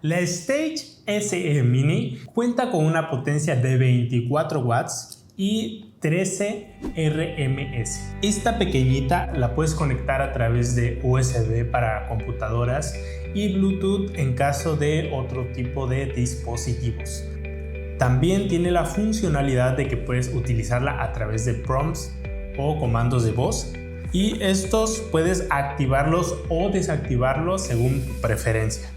La Stage SE Mini cuenta con una potencia de 24 watts y 13 RMS. Esta pequeñita la puedes conectar a través de USB para computadoras y Bluetooth en caso de otro tipo de dispositivos. También tiene la funcionalidad de que puedes utilizarla a través de prompts o comandos de voz, y estos puedes activarlos o desactivarlos según tu preferencia.